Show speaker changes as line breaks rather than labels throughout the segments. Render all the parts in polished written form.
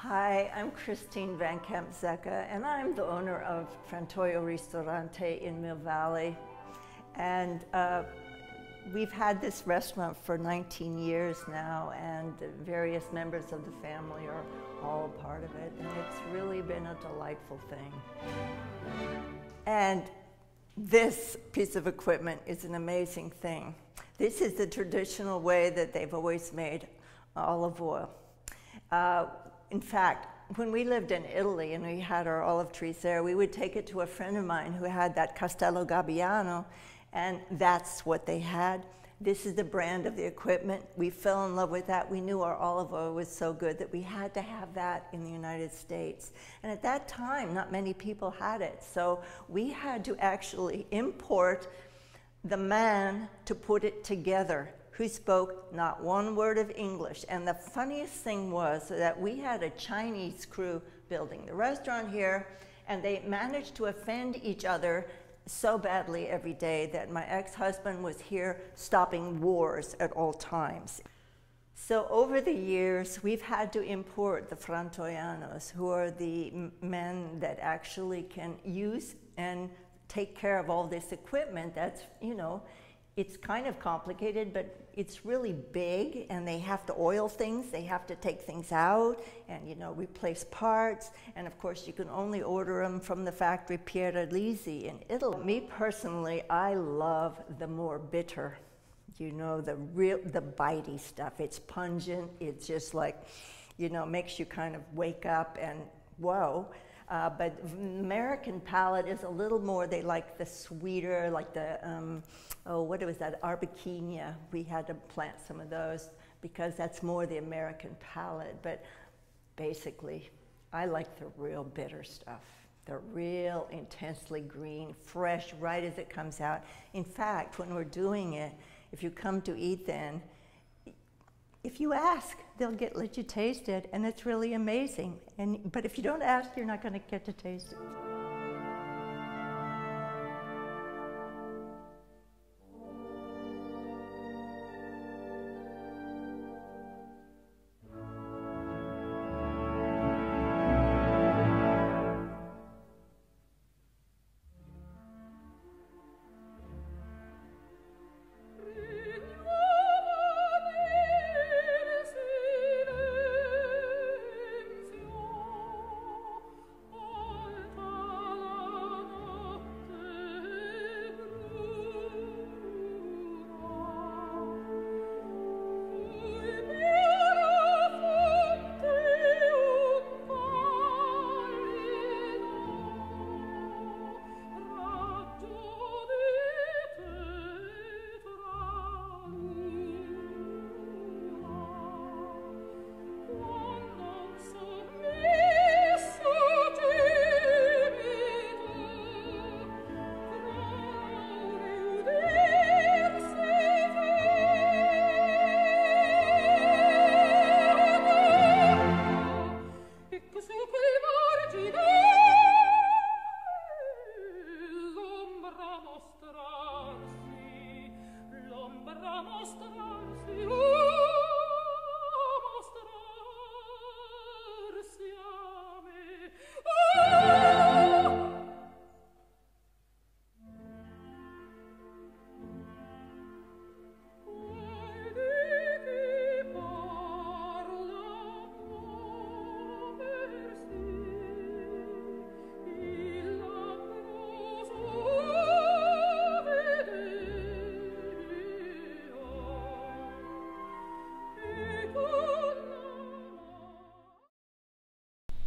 Hi, I'm Christine Van Camp-Zecca, and I'm the owner of Frantoio Ristorante in Mill Valley. And we've had this restaurant for 19 years now, and various members of the family are all a part of it, and it's really been a delightful thing. And this piece of equipment is an amazing thing. This is the traditional way that they've always made olive oil. In fact, when we lived in Italy and we had our olive trees there, we would take it to a friend of mine who had that Castello Gabbiano, and that's what they had. This is the brand of the equipment. We fell in love with that. We knew our olive oil was so good that we had to have that in the United States. And at that time, not many people had it. So we had to actually import the man to put it together, who spoke not one word of English. And the funniest thing was that we had a Chinese crew building the restaurant here, and they managed to offend each other so badly every day that my ex-husband was here stopping wars at all times. So over the years, we've had to import the Frantoianos, who are the men that actually can use and take care of all this equipment that's, you know, it's kind of complicated, but it's really big, and they have to oil things, they have to take things out, and, you know, replace parts. And of course, you can only order them from the factory Pieralisi in Italy. Me personally, I love the more bitter, you know, the bitey stuff. It's pungent, it's just like, you know, makes you kind of wake up and whoa. But American palate is a little more, they like the sweeter, like the, oh, what was that, Arbequina. We had to plant some of those because that's more the American palate. But basically, I like the real bitter stuff. The real intensely green, fresh, right as it comes out. In fact, when we're doing it, if you come to eat then, if you ask, they'll let you taste it, and it's really amazing. But if you don't ask, you're not going to get to taste it.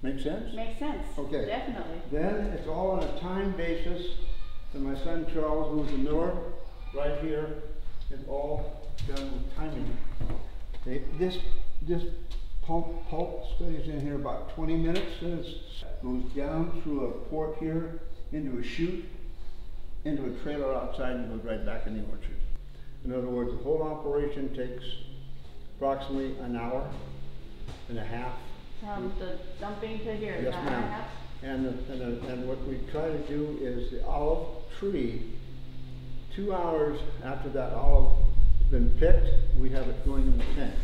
Make sense?
Makes sense.
Okay.
Definitely.
Then it's all on a time basis. So my son Charles, who's the miller, right here, is all done with timing. This pulp stays in here about 20 minutes, and it goes down through a port here into a chute, into a trailer outside, and goes right back in the orchard. In other words, the whole operation takes approximately an hour and a half.
From the dumping to here,
yes, ma'am. And what we try to do is the olive tree, 2 hours after that olive has been picked, we have it going in the tank.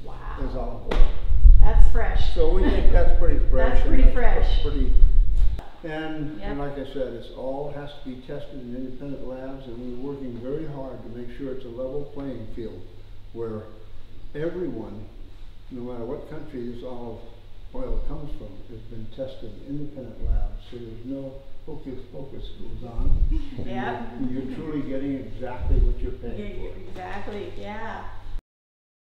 Wow.
As olive oil.
That's fresh.
So we think that's pretty fresh.
That's pretty fresh.
And
Yep.
like I said, it's all has to be tested in independent labs, and we're working very hard to make sure it's a level playing field where everyone, no matter what country this olive oil comes from, has been tested in independent labs, so there's no hocus pocus goes on.
Yep.
And you're truly getting exactly what you're paying for.
Exactly, yeah.